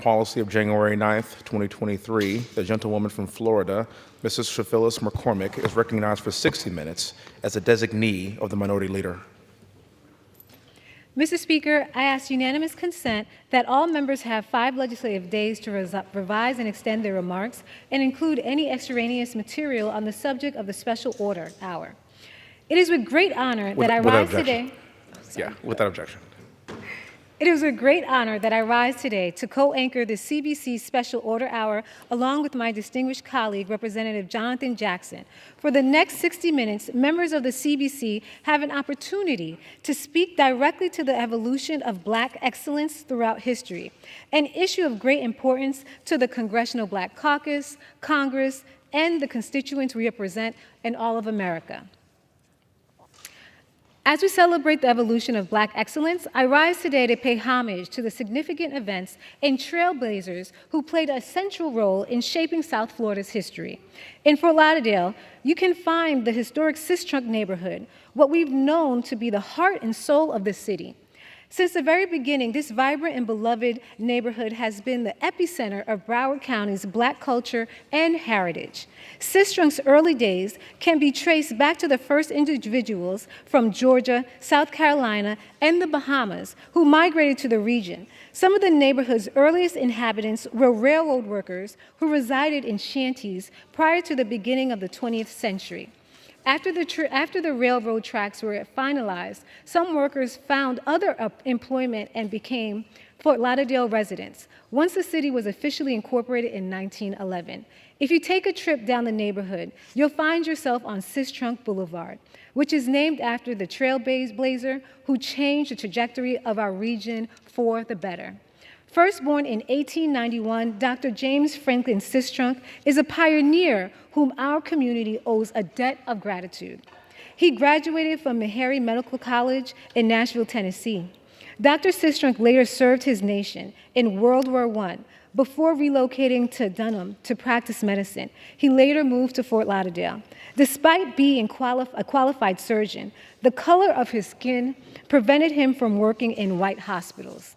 Policy of January 9th, 2023, the gentlewoman from Florida, Mrs. Cherfilus-McCormick, is recognized for 60 minutes as a designee of the Minority Leader. Mr. Speaker, I ask unanimous consent that all members have 5 legislative days to revise and extend their remarks and include any extraneous material on the subject of the special order hour. It is with great honor that I rise today. Yeah, without objection. It is a great honor that I rise today to co-anchor the CBC Special Order Hour along with my distinguished colleague, Representative Jonathan Jackson. For the next 60 minutes, members of the CBC have an opportunity to speak directly to the evolution of Black excellence throughout history, an issue of great importance to the Congressional Black Caucus, Congress, and the constituents we represent in all of America. As we celebrate the evolution of Black excellence, I rise today to pay homage to the significant events and trailblazers who played a central role in shaping South Florida's history. In Fort Lauderdale, you can find the historic Sistrunk neighborhood, what we've known to be the heart and soul of the city. Since the very beginning, this vibrant and beloved neighborhood has been the epicenter of Broward County's Black culture and heritage. Sistrunk's early days can be traced back to the first individuals from Georgia, South Carolina, and the Bahamas who migrated to the region. Some of the neighborhood's earliest inhabitants were railroad workers who resided in shanties prior to the beginning of the 20th century. After the railroad tracks were finalized, some workers found other employment and became Fort Lauderdale residents, once the city was officially incorporated in 1911. If you take a trip down the neighborhood, you'll find yourself on Sistrunk Boulevard, which is named after the trailblazer who changed the trajectory of our region for the better. First born in 1891, Dr. James Franklin Sistrunk is a pioneer whom our community owes a debt of gratitude. He graduated from Meharry Medical College in Nashville, Tennessee. Dr. Sistrunk later served his nation in World War I. Before relocating to Dunham to practice medicine, he later moved to Fort Lauderdale. Despite being a qualified surgeon, the color of his skin prevented him from working in white hospitals.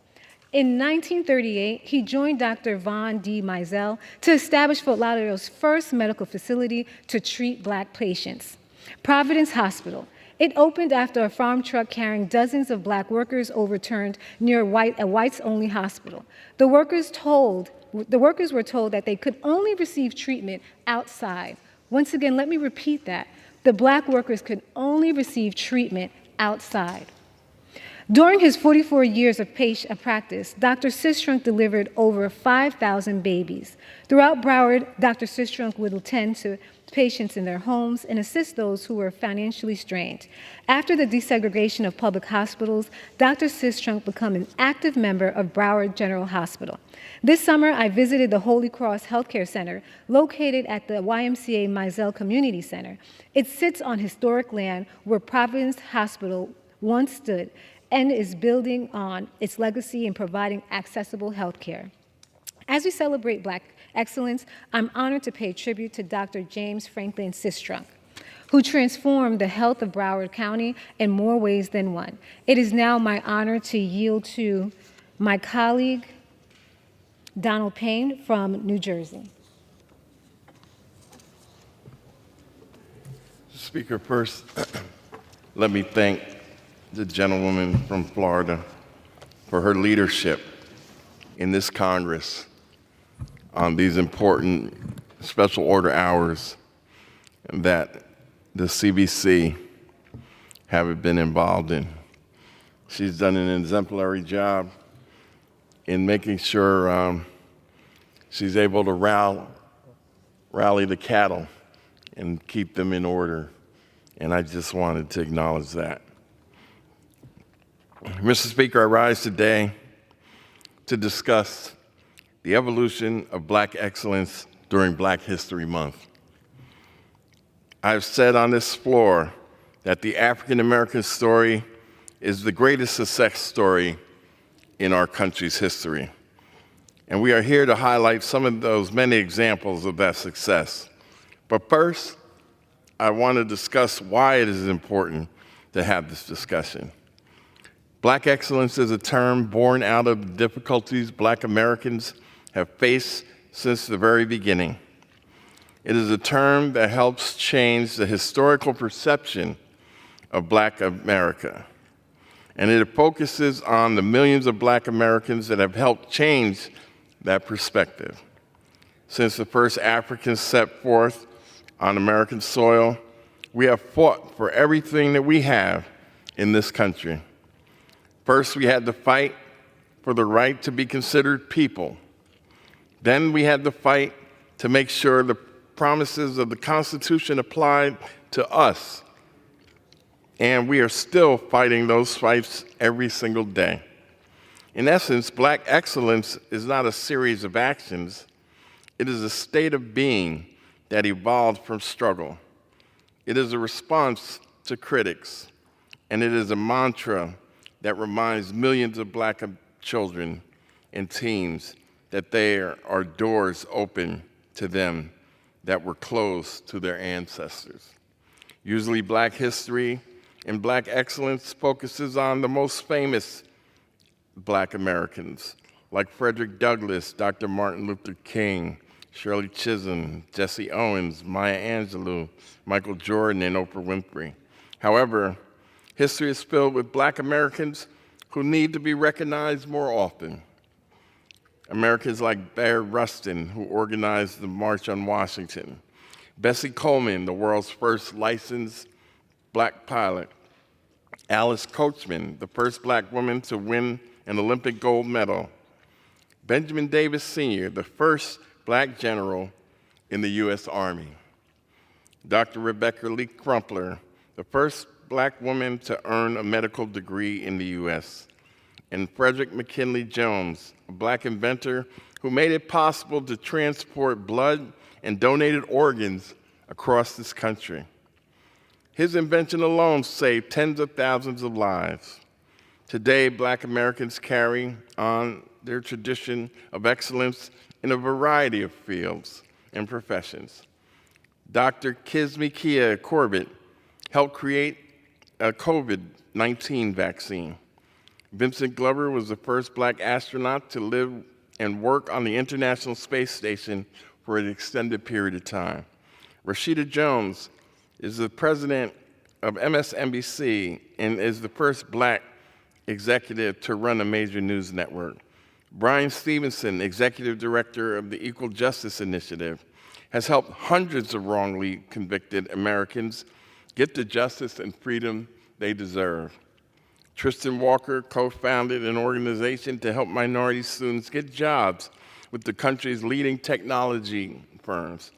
In 1938, he joined Dr. Von D. Mizell to establish Fort Lauderdale's first medical facility to treat Black patients, Providence Hospital. It opened after a farm truck carrying dozens of Black workers overturned near a whites-only hospital. The workers were told that they could only receive treatment outside. Once again, let me repeat that. The Black workers could only receive treatment outside. During his 44 years of practice, Dr. Sistrunk delivered over 5,000 babies. Throughout Broward, Dr. Sistrunk would attend to patients in their homes and assist those who were financially strained. After the desegregation of public hospitals, Dr. Sistrunk became an active member of Broward General Hospital. This summer, I visited the Holy Cross Healthcare Center, located at the YMCA Mizell Community Center. It sits on historic land where Providence Hospital once stood, and is building on its legacy in providing accessible health care. As we celebrate Black excellence, I'm honored to pay tribute to Dr. James Franklin Sistrunk, who transformed the health of Broward County in more ways than one. It is now my honor to yield to my colleague, Donald Payne from New Jersey. Speaker, first, let me thank the gentlewoman from Florida for her leadership in this Congress on these important special order hours that the CBC have been involved in. She's done an exemplary job in making sure she's able to rally the cattle and keep them in order, and I just wanted to acknowledge that. Mr. Speaker, I rise today to discuss the evolution of Black excellence during Black History Month. I've said on this floor that the African American story is the greatest success story in our country's history. And we are here to highlight some of those many examples of that success. But first, I want to discuss why it is important to have this discussion. Black excellence is a term born out of the difficulties Black Americans have faced since the very beginning. It is a term that helps change the historical perception of Black America, and it focuses on the millions of Black Americans that have helped change that perspective. Since the first Africans set forth on American soil, we have fought for everything that we have in this country. First, we had to fight for the right to be considered people. Then we had to fight to make sure the promises of the Constitution applied to us. And we are still fighting those fights every single day. In essence, Black excellence is not a series of actions. It is a state of being that evolved from struggle. It is a response to critics, and it is a mantra that reminds millions of Black children and teens that there are doors open to them that were closed to their ancestors. Usually, Black history and Black excellence focuses on the most famous Black Americans, like Frederick Douglass, Dr. Martin Luther King, Shirley Chisholm, Jesse Owens, Maya Angelou, Michael Jordan, and Oprah Winfrey. However, history is filled with Black Americans who need to be recognized more often. Americans like Bear Rustin, who organized the March on Washington, Bessie Coleman, the world's first licensed Black pilot, Alice Coachman, the first Black woman to win an Olympic gold medal, Benjamin Davis Sr., the first Black general in the U.S. Army, Dr. Rebecca Lee Crumpler, the first Black woman to earn a medical degree in the U.S., and Frederick McKinley Jones, a Black inventor who made it possible to transport blood and donated organs across this country. His invention alone saved tens of thousands of lives. Today, Black Americans carry on their tradition of excellence in a variety of fields and professions. Dr. Kizzmekia Corbett helped create a COVID-19 vaccine. Vincent Glover was the first Black astronaut to live and work on the International Space Station for an extended period of time. Rashida Jones is the president of MSNBC and is the first Black executive to run a major news network. Brian Stevenson, executive director of the Equal Justice Initiative, has helped hundreds of wrongly convicted Americans get the justice and freedom they deserve. Tristan Walker co-founded an organization to help minority students get jobs with the country's leading technology firms.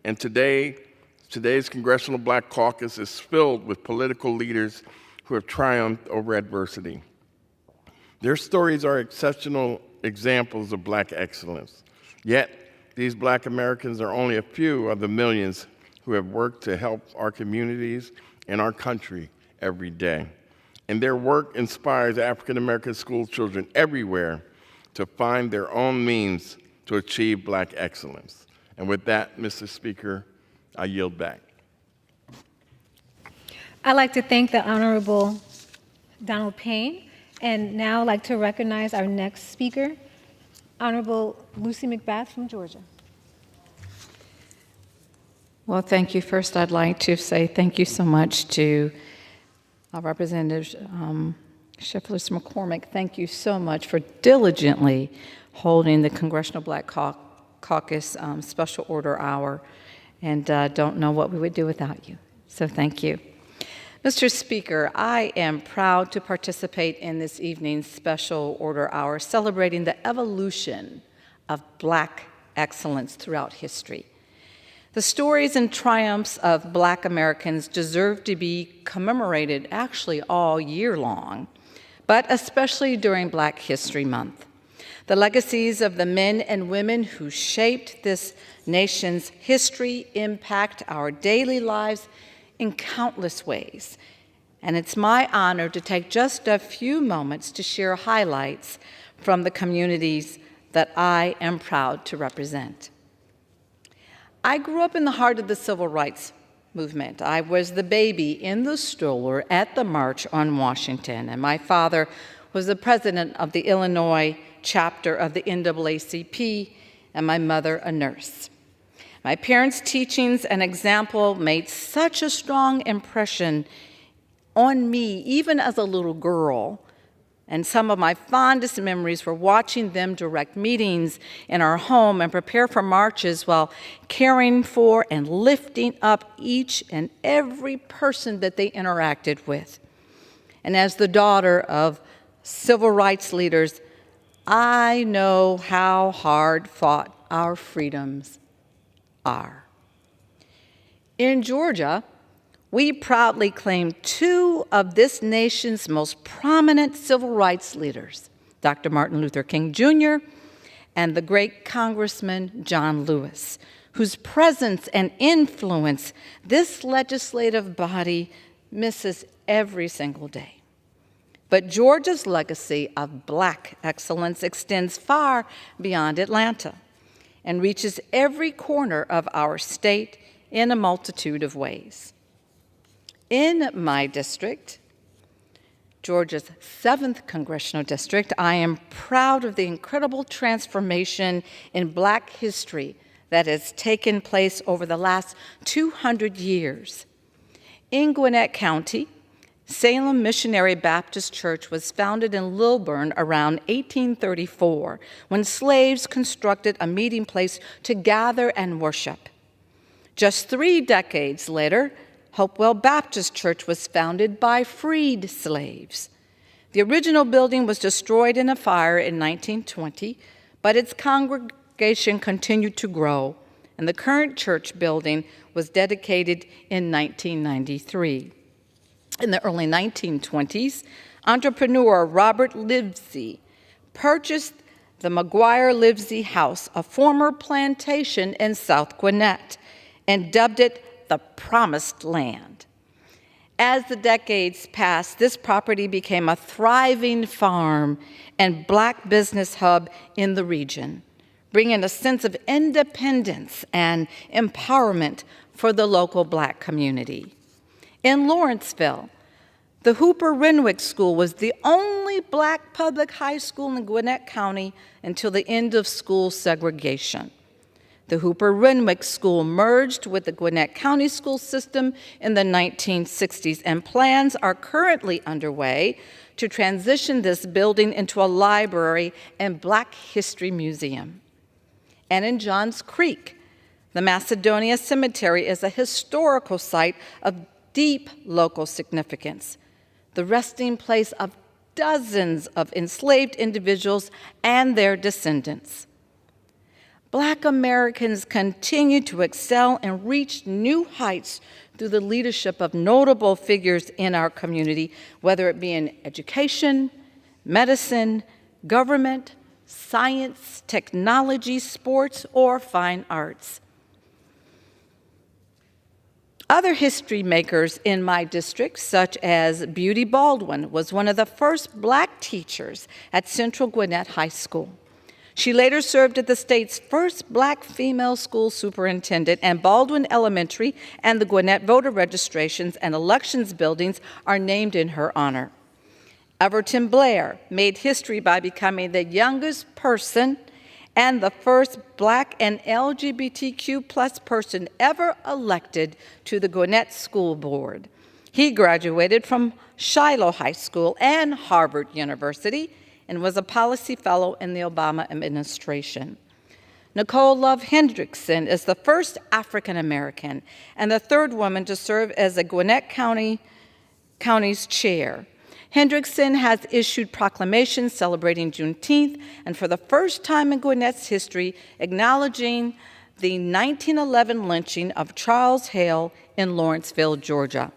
And today's Congressional Black Caucus is filled with political leaders who have triumphed over adversity. Their stories are exceptional examples of Black excellence. Yet, these Black Americans are only a few of the millions who have worked to help our communities and our country every day. And their work inspires African American school children everywhere to find their own means to achieve Black excellence. And with that, Mr. Speaker, I yield back. I'd like to thank the Honorable Donald Payne, and now I'd like to recognize our next speaker, Honorable Lucy McBath from Georgia. Well, thank you. First, I'd like to say thank you so much to Representative Cherfilus-McCormick. Thank you so much for diligently holding the Congressional Black Caucus Special Order Hour, and don't know what we would do without you. So thank you. Mr. Speaker, I am proud to participate in this evening's Special Order Hour celebrating the evolution of Black excellence throughout history. The stories and triumphs of Black Americans deserve to be commemorated actually all year long, but especially during Black History Month. The legacies of the men and women who shaped this nation's history impact our daily lives in countless ways. And it's my honor to take just a few moments to share highlights from the communities that I am proud to represent. I grew up in the heart of the civil rights movement. I was the baby in the stroller at the March on Washington, and my father was the president of the Illinois chapter of the NAACP, and my mother a nurse. My parents' teachings and example made such a strong impression on me, even as a little girl, and some of my fondest memories were watching them direct meetings in our home and prepare for marches while caring for and lifting up each and every person that they interacted with. And as the daughter of civil rights leaders, I know how hard fought our freedoms are. In Georgia, we proudly claim two of this nation's most prominent civil rights leaders, Dr. Martin Luther King Jr. and the great Congressman John Lewis, whose presence and influence this legislative body misses every single day. But Georgia's legacy of Black excellence extends far beyond Atlanta and reaches every corner of our state in a multitude of ways. In my district, Georgia's 7th congressional district, I am proud of the incredible transformation in Black history that has taken place over the last 200 years. In Gwinnett County, Salem Missionary Baptist Church was founded in Lilburn around 1834 when slaves constructed a meeting place to gather and worship. Just 3 decades later, Hopewell Baptist Church was founded by freed slaves. The original building was destroyed in a fire in 1920, but its congregation continued to grow, and the current church building was dedicated in 1993. In the early 1920s, entrepreneur Robert Livesey purchased the McGuire Livesey House, a former plantation in South Gwinnett, and dubbed it the Promised Land. As the decades passed, this property became a thriving farm and Black business hub in the region, bringing a sense of independence and empowerment for the local Black community. In Lawrenceville, the Hooper Renwick School was the only Black public high school in Gwinnett County until the end of school segregation. The Hooper Renwick School merged with the Gwinnett County school system in the 1960s, and plans are currently underway to transition this building into a library and Black History Museum. And in Johns Creek, the Macedonia Cemetery is a historical site of deep local significance, the resting place of dozens of enslaved individuals and their descendants. Black Americans continue to excel and reach new heights through the leadership of notable figures in our community, whether it be in education, medicine, government, science, technology, sports, or fine arts. Other history makers in my district, such as Beauty Baldwin, was one of the first Black teachers at Central Gwinnett High School. She later served as the state's first Black female school superintendent, and Baldwin Elementary and the Gwinnett voter registrations and elections buildings are named in her honor. Everton Blair made history by becoming the youngest person and the first Black and LGBTQ+ person ever elected to the Gwinnett School Board. He graduated from Shiloh High School and Harvard University and was a policy fellow in the Obama administration. Nicole Love Hendrickson is the first African American and the third woman to serve as a Gwinnett County's chair. Hendrickson has issued proclamations celebrating Juneteenth and for the first time in Gwinnett's history, acknowledging the 1911 lynching of Charles Hale in Lawrenceville, Georgia.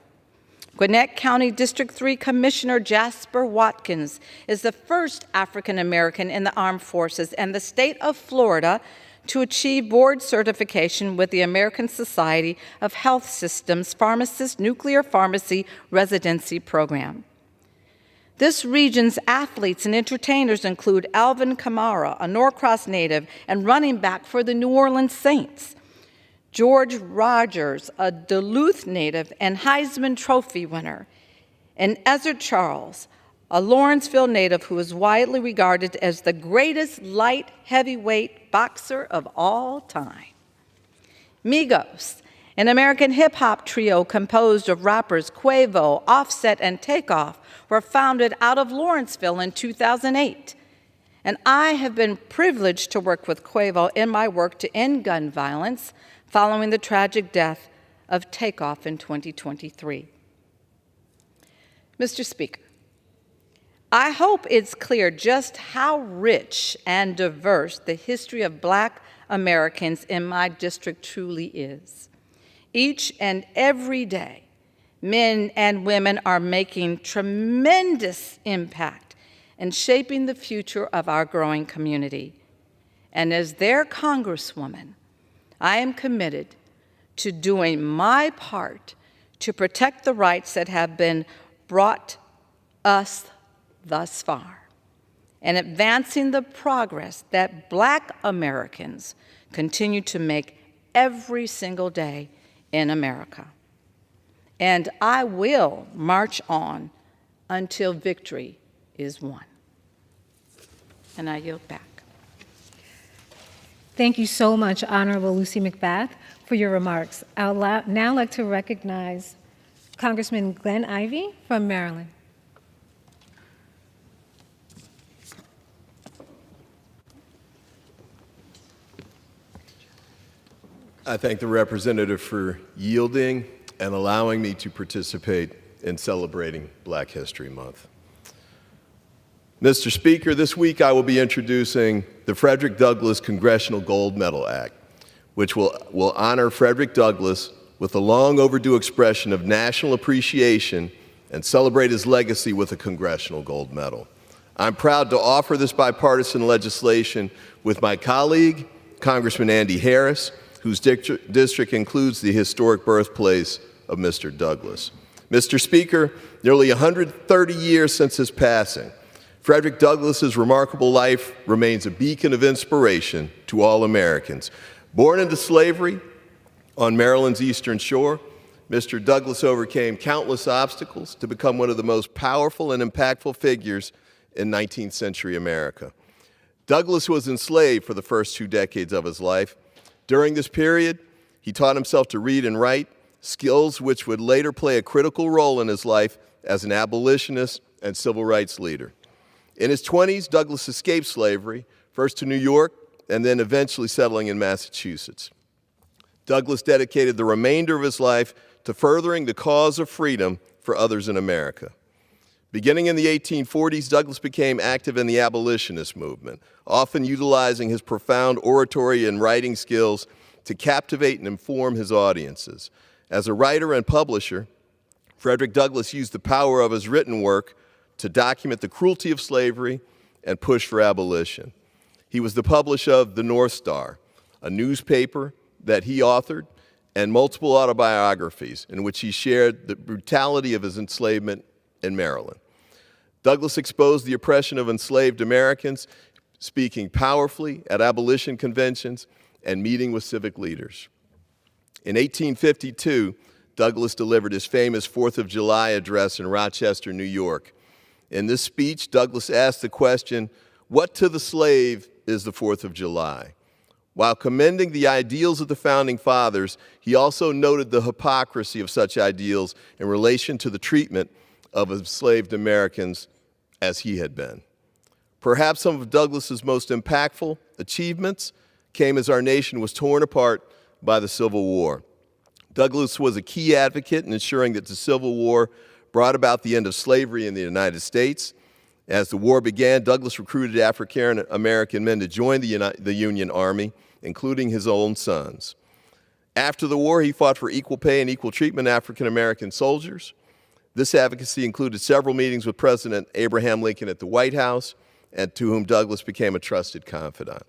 Gwinnett County District 3 Commissioner Jasper Watkins is the first African American in the armed forces and the state of Florida to achieve board certification with the American Society of Health Systems Pharmacist Nuclear Pharmacy Residency Program. This region's athletes and entertainers include Alvin Kamara, a Norcross native and running back for the New Orleans Saints, George Rogers, a Duluth native and Heisman Trophy winner, and Ezra Charles, a Lawrenceville native who is widely regarded as the greatest light heavyweight boxer of all time. Migos, an American hip-hop trio composed of rappers Quavo, Offset, and Takeoff, were founded out of Lawrenceville in 2008. And I have been privileged to work with Quavo in my work to end gun violence following the tragic death of Takeoff in 2023. Mr. Speaker, I hope it's clear just how rich and diverse the history of Black Americans in my district truly is. Each and every day, men and women are making tremendous impact in shaping the future of our growing community. And as their Congresswoman, I am committed to doing my part to protect the rights that have been brought us thus far, and advancing the progress that Black Americans continue to make every single day in America. And I will march on until victory is won. And I yield back. Thank you so much, Honorable Lucy McBath, for your remarks. I'd now like to recognize Congressman Glenn Ivey from Maryland. I thank the representative for yielding and allowing me to participate in celebrating Black History Month. Mr. Speaker, this week I will be introducing the Frederick Douglass Congressional Gold Medal Act, which will honor Frederick Douglass with a long overdue expression of national appreciation and celebrate his legacy with a Congressional Gold Medal. I'm proud to offer this bipartisan legislation with my colleague, Congressman Andy Harris, whose district includes the historic birthplace of Mr. Douglass. Mr. Speaker, nearly 130 years since his passing, Frederick Douglass's remarkable life remains a beacon of inspiration to all Americans. Born into slavery on Maryland's Eastern Shore, Mr. Douglass overcame countless obstacles to become one of the most powerful and impactful figures in 19th century America. Douglass was enslaved for the first 2 decades of his life. During this period, he taught himself to read and write, skills which would later play a critical role in his life as an abolitionist and civil rights leader. In his 20s, Douglass escaped slavery, first to New York and then eventually settling in Massachusetts. Douglass dedicated the remainder of his life to furthering the cause of freedom for others in America. Beginning in the 1840s, Douglass became active in the abolitionist movement, often utilizing his profound oratory and writing skills to captivate and inform his audiences. As a writer and publisher, Frederick Douglass used the power of his written work to document the cruelty of slavery and push for abolition. He was the publisher of The North Star, a newspaper that he authored, and multiple autobiographies in which he shared the brutality of his enslavement in Maryland. Douglass exposed the oppression of enslaved Americans, speaking powerfully at abolition conventions and meeting with civic leaders. In 1852, Douglass delivered his famous 4th of July address in Rochester, New York. In this speech, Douglass asked the question, "What to the slave is the 4th of July?" While commending the ideals of the Founding Fathers, he also noted the hypocrisy of such ideals in relation to the treatment of enslaved Americans as he had been. Perhaps some of Douglass's most impactful achievements came as our nation was torn apart by the Civil War. Douglass was a key advocate in ensuring that the Civil War brought about the end of slavery in the United States. As the war began, Douglass recruited African American men to join the Union Army, including his own sons. After the war, he fought for equal pay and equal treatment of African American soldiers. This advocacy included several meetings with President Abraham Lincoln at the White House, and to whom Douglass became a trusted confidant.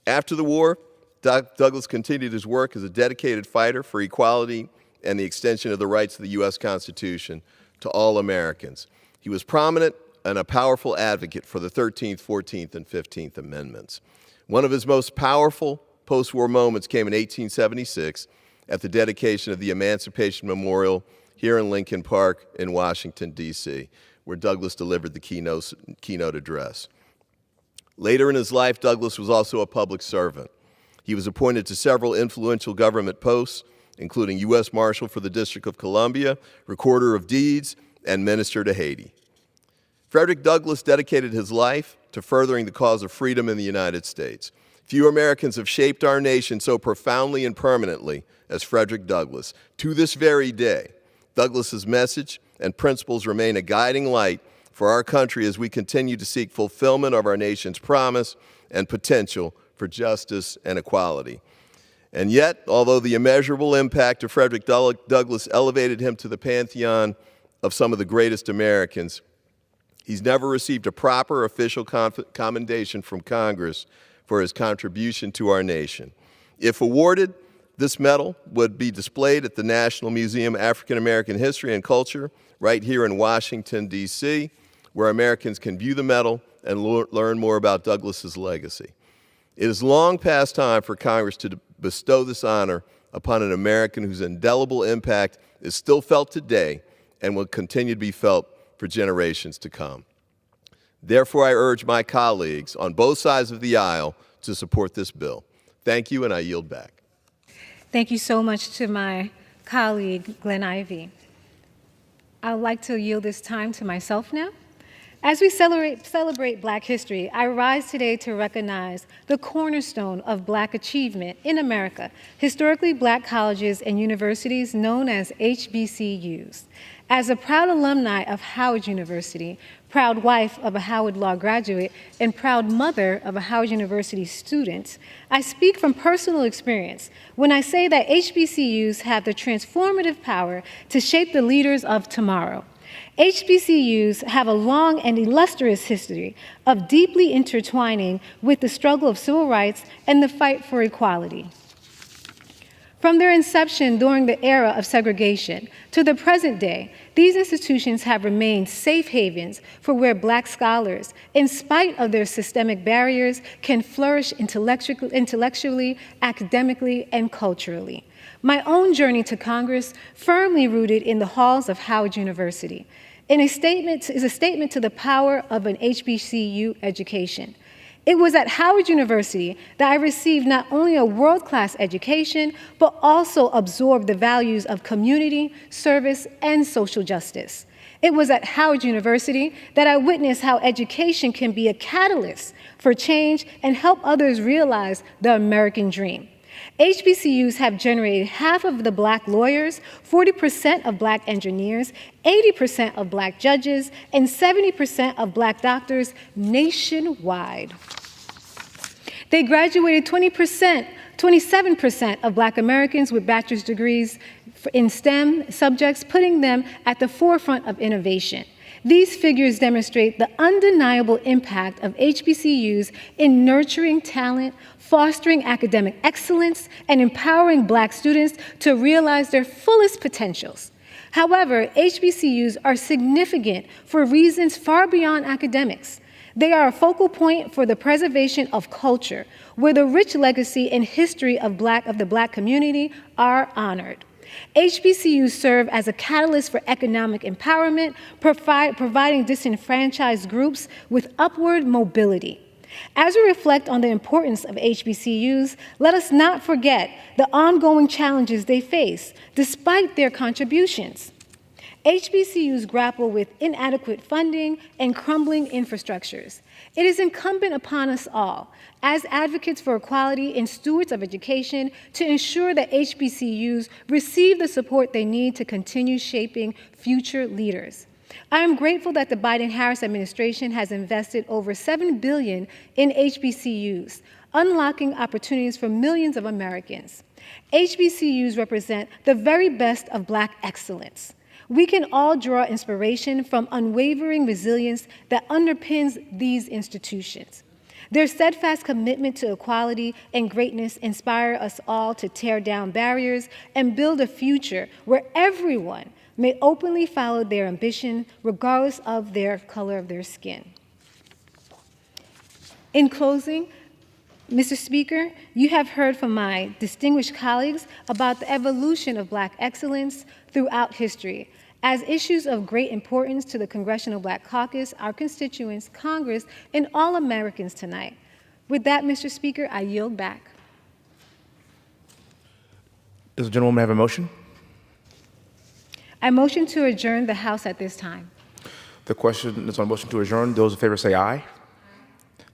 After the war, Douglass continued his work as a dedicated fighter for equality and the extension of the rights of the U.S. Constitution to all Americans. He was prominent and a powerful advocate for the 13th, 14th, and 15th Amendments. One of his most powerful post-war moments came in 1876 at the dedication of the Emancipation Memorial here in Lincoln Park in Washington, D.C., where Douglass delivered the keynote address. Later in his life, Douglass was also a public servant. He was appointed to several influential government posts, including U.S. Marshal for the District of Columbia, Recorder of Deeds, and Minister to Haiti. Frederick Douglass dedicated his life to furthering the cause of freedom in the United States. Few Americans have shaped our nation so profoundly and permanently as Frederick Douglass. To this very day, Douglass's message and principles remain a guiding light for our country as we continue to seek fulfillment of our nation's promise and potential for justice and equality. And yet, although the immeasurable impact of Frederick Douglass elevated him to the pantheon of some of the greatest Americans, he's never received a proper official commendation from Congress for his contribution to our nation. If awarded, this medal would be displayed at the National Museum of African American History and Culture right here in Washington, D.C., where Americans can view the medal and learn more about Douglass's legacy. It is long past time for Congress to bestow this honor upon an American whose indelible impact is still felt today and will continue to be felt for generations to come. Therefore, I urge my colleagues on both sides of the aisle to support this bill. Thank you, and I yield back. Thank you so much to my colleague, Glenn Ivey. I would like to yield this time to myself now. As we celebrate Black history, I rise today to recognize the cornerstone of Black achievement in America, historically Black colleges and universities known as HBCUs. As a proud alumni of Howard University, proud wife of a Howard Law graduate, and proud mother of a Howard University student, I speak from personal experience when I say that HBCUs have the transformative power to shape the leaders of tomorrow. HBCUs have a long and illustrious history of deeply intertwining with the struggle of civil rights and the fight for equality. From their inception during the era of segregation to the present day, these institutions have remained safe havens for where Black scholars, in spite of their systemic barriers, can flourish intellectually, academically, and culturally. My own journey to Congress, firmly rooted in the halls of Howard University, is a statement to the power of an HBCU education. It was at Howard University that I received not only a world-class education, but also absorbed the values of community, service, and social justice. It was at Howard University that I witnessed how education can be a catalyst for change and help others realize the American dream. HBCUs have generated half of the Black lawyers, 40% of Black engineers, 80% of Black judges, and 70% of Black doctors nationwide. They graduated 27% of Black Americans with bachelor's degrees in STEM subjects, putting them at the forefront of innovation. These figures demonstrate the undeniable impact of HBCUs in nurturing talent, fostering academic excellence, and empowering Black students to realize their fullest potentials. However, HBCUs are significant for reasons far beyond academics. They are a focal point for the preservation of culture, where the rich legacy and history of the Black community are honored. HBCUs serve as a catalyst for economic empowerment, providing disenfranchised groups with upward mobility. As we reflect on the importance of HBCUs, let us not forget the ongoing challenges they face, despite their contributions. HBCUs grapple with inadequate funding and crumbling infrastructures. It is incumbent upon us all, as advocates for equality and stewards of education, to ensure that HBCUs receive the support they need to continue shaping future leaders. I am grateful that the Biden-Harris administration has invested over $7 billion in HBCUs, unlocking opportunities for millions of Americans. HBCUs represent the very best of Black excellence. We can all draw inspiration from unwavering resilience that underpins these institutions. Their steadfast commitment to equality and greatness inspire us all to tear down barriers and build a future where everyone may openly follow their ambition, regardless of their color of their skin. In closing, Mr. Speaker, you have heard from my distinguished colleagues about the evolution of Black excellence throughout history. as issues of great importance to the Congressional Black Caucus, our constituents, Congress, and all Americans tonight. With that, Mr. Speaker, I yield back. Does the gentlewoman have a motion? I motion to adjourn the House at this time. The question is on motion to adjourn. Those in favor say aye.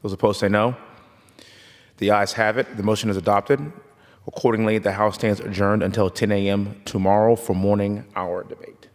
Those opposed say no. The ayes have it. The motion is adopted. Accordingly, the House stands adjourned until 10 a.m. tomorrow for morning hour debate.